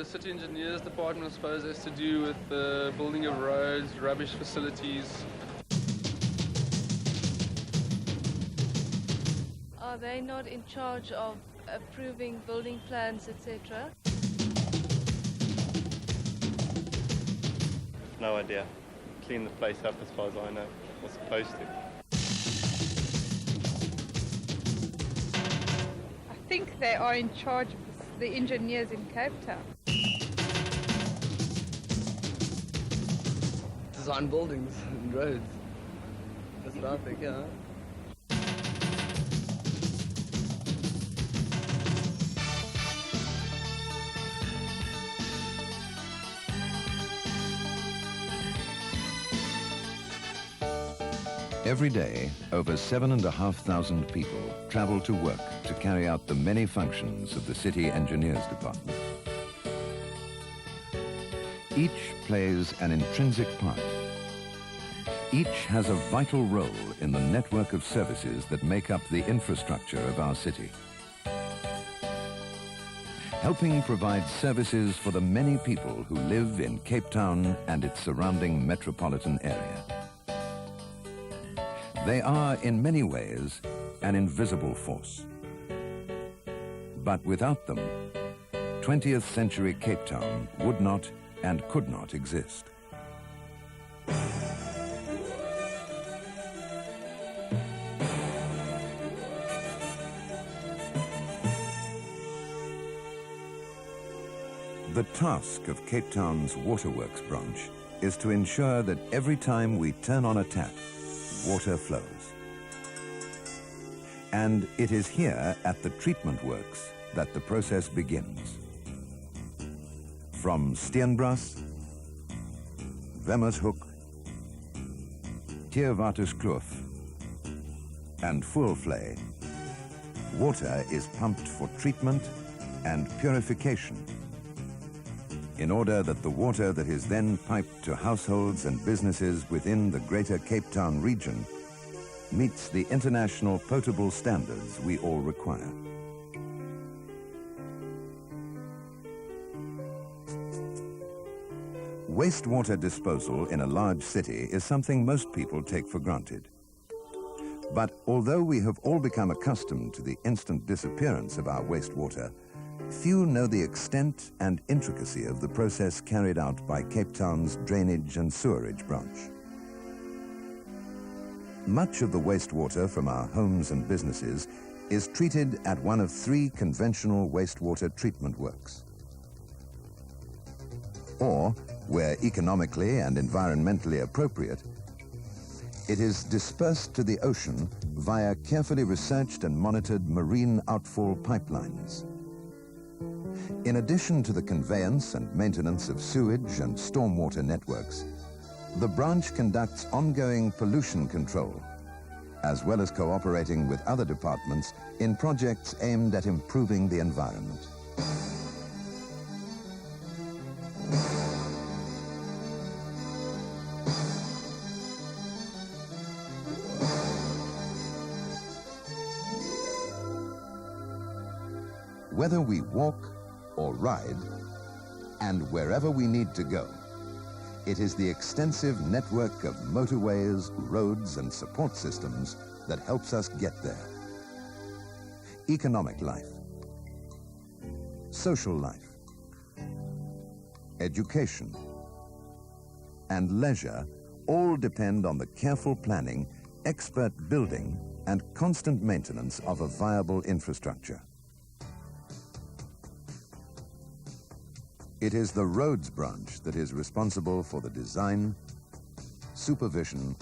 the city engineers department, I suppose, has to do with the building of roads, rubbish facilities. Are they not in charge of approving building plans, etc.? No idea. Clean the place up as far as I know. We're supposed to. I think they are in charge of the engineers in Cape Town. Design buildings and roads. That's what I think, yeah. Every day, over 7,500 people travel to work to carry out the many functions of the City Engineers Department. Each plays an intrinsic part. Each has a vital role in the network of services that make up the infrastructure of our city, helping provide services for the many people who live in Cape Town and its surrounding metropolitan area. They are, in many ways, an invisible force. But without them, 20th century Cape Town would not and could not exist. The task of Cape Town's Waterworks branch is to ensure that every time we turn on a tap, water flows. And it is here at the treatment works that the process begins. From Steenbras, Wemmershoek, Theewaterskloof, and Voelvlei, water is pumped for treatment and purification in order that the water that is then piped to households and businesses within the Greater Cape Town region meets the international potable standards we all require. Wastewater disposal in a large city is something most people take for granted. But although we have all become accustomed to the instant disappearance of our wastewater, few know the extent and intricacy of the process carried out by Cape Town's Drainage and Sewerage branch. Much of the wastewater from our homes and businesses is treated at one of 3 conventional wastewater treatment works. Or, where economically and environmentally appropriate, it is dispersed to the ocean via carefully researched and monitored marine outfall pipelines. In addition to the conveyance and maintenance of sewage and stormwater networks, the branch conducts ongoing pollution control, as well as cooperating with other departments in projects aimed at improving the environment. Whether we walk or ride, and wherever we need to go, it is the extensive network of motorways, roads, and support systems that helps us get there. Economic life, social life, education, and leisure all depend on the careful planning, expert building, and constant maintenance of a viable infrastructure. It is the roads branch that is responsible for the design, supervision,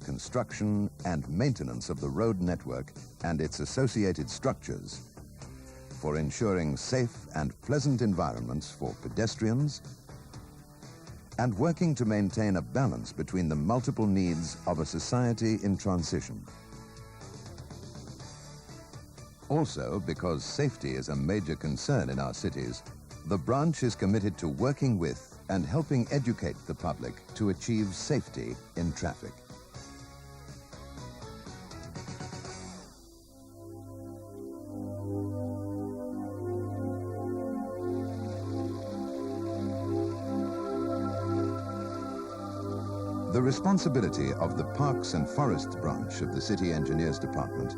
construction, and maintenance of the road network and its associated structures, for ensuring safe and pleasant environments for pedestrians, and working to maintain a balance between the multiple needs of a society in transition. Also, because safety is a major concern in our cities, the branch is committed to working with and helping educate the public to achieve safety in traffic. The responsibility of the Parks and Forests branch of the City Engineers Department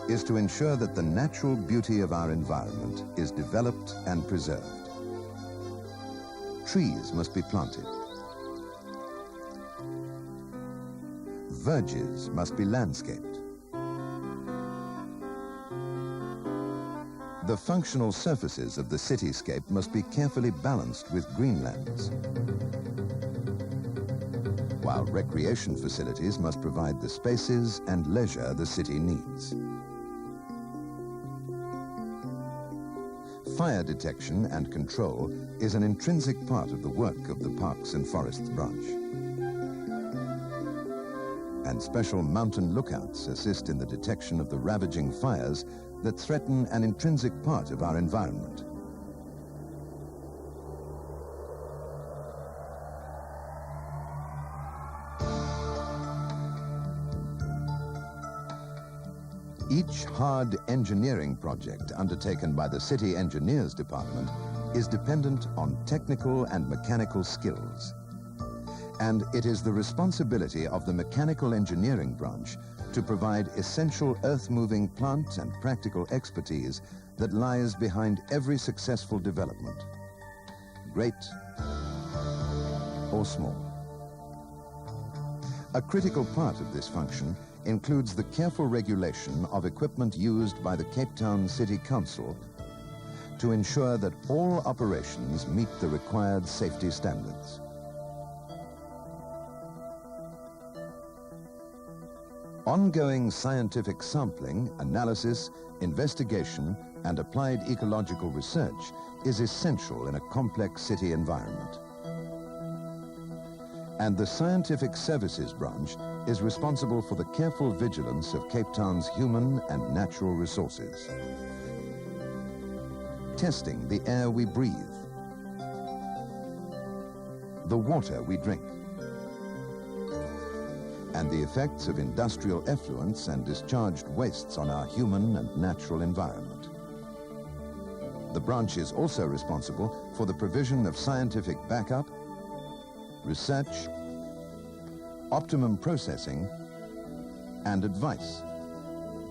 is to ensure that the natural beauty of our environment is developed and preserved. Trees must be planted. Verges must be landscaped. The functional surfaces of the cityscape must be carefully balanced with greenlands, while recreation facilities must provide the spaces and leisure the city needs. Fire detection and control is an intrinsic part of the work of the Parks and Forests branch. And special mountain lookouts assist in the detection of the ravaging fires that threaten an intrinsic part of our environment. Each hard engineering project undertaken by the City Engineers Department is dependent on technical and mechanical skills. And it is the responsibility of the Mechanical Engineering branch to provide essential earth-moving plant and practical expertise that lies behind every successful development, great or small. A critical part of this function includes the careful regulation of equipment used by the Cape Town City Council to ensure that all operations meet the required safety standards. Ongoing scientific sampling, analysis, investigation, and applied ecological research is essential in a complex city environment. And the Scientific Services branch is responsible for the careful vigilance of Cape Town's human and natural resources. Testing the air we breathe, the water we drink, and the effects of industrial effluents and discharged wastes on our human and natural environment. The branch is also responsible for the provision of scientific backup, research, optimum processing, and advice,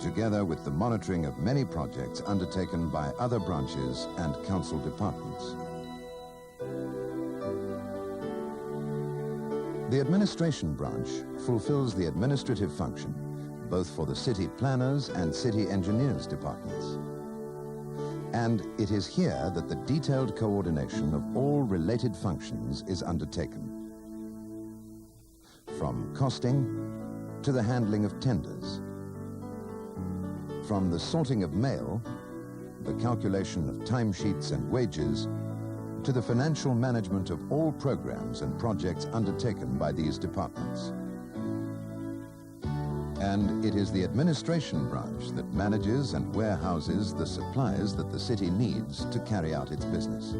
together with the monitoring of many projects undertaken by other branches and council departments. The administration branch fulfills the administrative function both for the city planners and city engineers departments. And it is here that the detailed coordination of all related functions is undertaken, from costing to the handling of tenders, from the sorting of mail, the calculation of timesheets and wages, to the financial management of all programs and projects undertaken by these departments. And it is the administration branch that manages and warehouses the supplies that the city needs to carry out its business.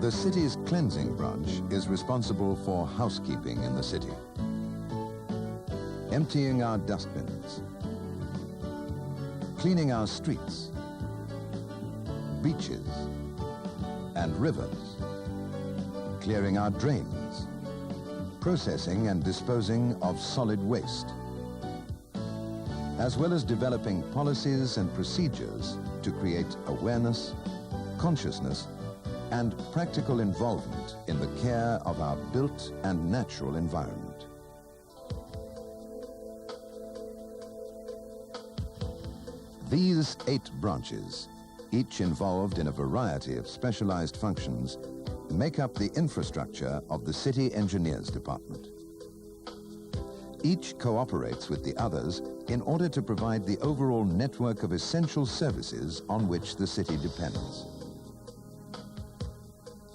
The city's cleansing branch is responsible for housekeeping in the city, emptying our dustbins, cleaning our streets, beaches and rivers, clearing our drains, processing and disposing of solid waste, as well as developing policies and procedures to create awareness, consciousness, and practical involvement in the care of our built and natural environment. These 8 branches, each involved in a variety of specialized functions, make up the infrastructure of the City Engineers Department. Each cooperates with the others in order to provide the overall network of essential services on which the city depends.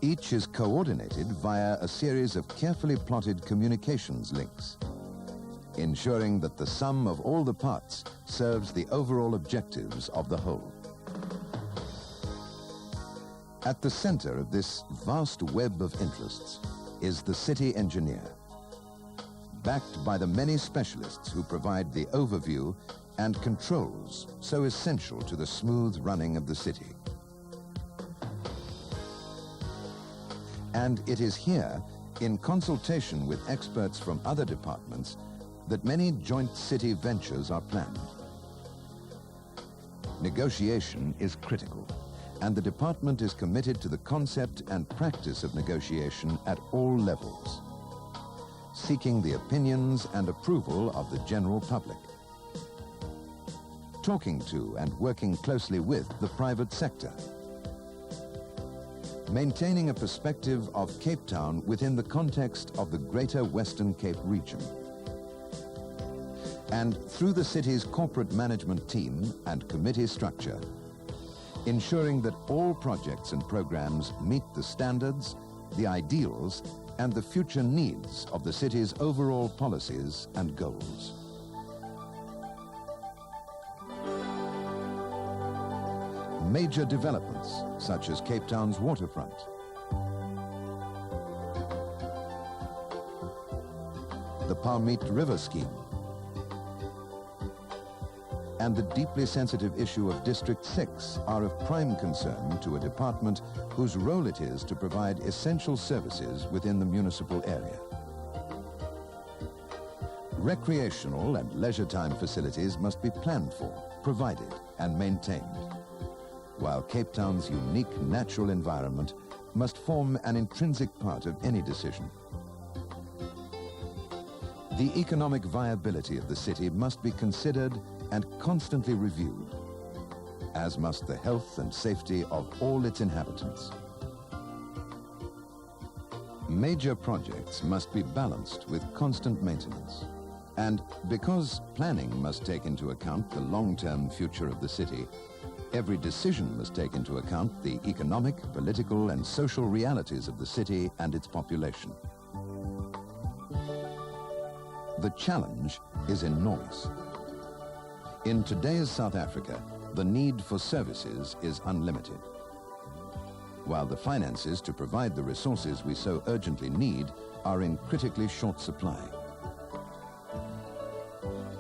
Each is coordinated via a series of carefully plotted communications links, ensuring that the sum of all the parts serves the overall objectives of the whole. At the center of this vast web of interests is the city engineer, backed by the many specialists who provide the overview and controls so essential to the smooth running of the city. And it is here, in consultation with experts from other departments, that many joint city ventures are planned. Negotiation is critical, and the department is committed to the concept and practice of negotiation at all levels, seeking the opinions and approval of the general public, talking to and working closely with the private sector, maintaining a perspective of Cape Town within the context of the Greater Western Cape region, and through the city's corporate management team and committee structure, ensuring that all projects and programs meet the standards, the ideals, and the future needs of the city's overall policies and goals. Major developments, such as Cape Town's waterfront, the Palmeet River scheme, and the deeply sensitive issue of District 6 are of prime concern to a department whose role it is to provide essential services within the municipal area. Recreational and leisure time facilities must be planned for, provided, and maintained, while Cape Town's unique natural environment must form an intrinsic part of any decision. The economic viability of the city must be considered and constantly reviewed, as must the health and safety of all its inhabitants. Major projects must be balanced with constant maintenance. And because planning must take into account the long-term future of the city, every decision must take into account the economic, political, and social realities of the city and its population. The challenge is enormous. In today's South Africa, the need for services is unlimited, while the finances to provide the resources we so urgently need are in critically short supply.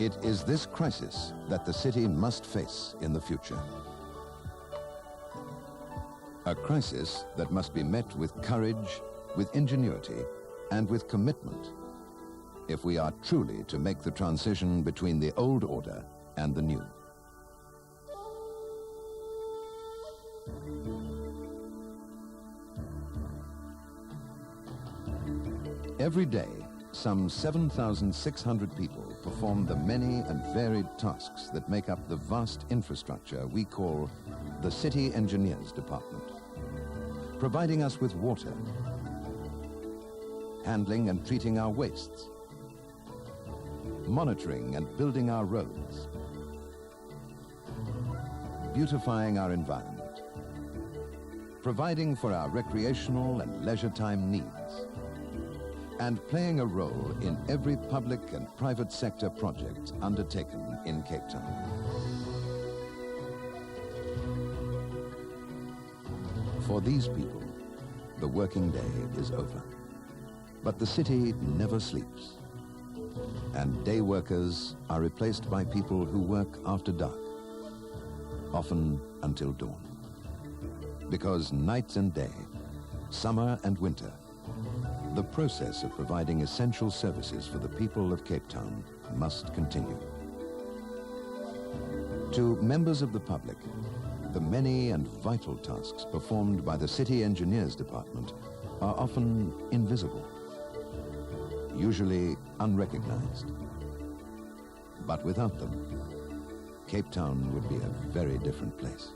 It is this crisis that the city must face in the future. A crisis that must be met with courage, with ingenuity, and with commitment if we are truly to make the transition between the old order and the new. Every day, some 7,600 people perform the many and varied tasks that make up the vast infrastructure we call the City Engineers Department, providing us with water, handling and treating our wastes, monitoring and building our roads, beautifying our environment, providing for our recreational and leisure time needs, and playing a role in every public and private sector project undertaken in Cape Town. For these people, the working day is over. But the city never sleeps, and day workers are replaced by people who work after dark, often until dawn. Because night and day, summer and winter, the process of providing essential services for the people of Cape Town must continue. To members of the public, the many and vital tasks performed by the City Engineers Department are often invisible, usually unrecognized. But without them, Cape Town would be a very different place.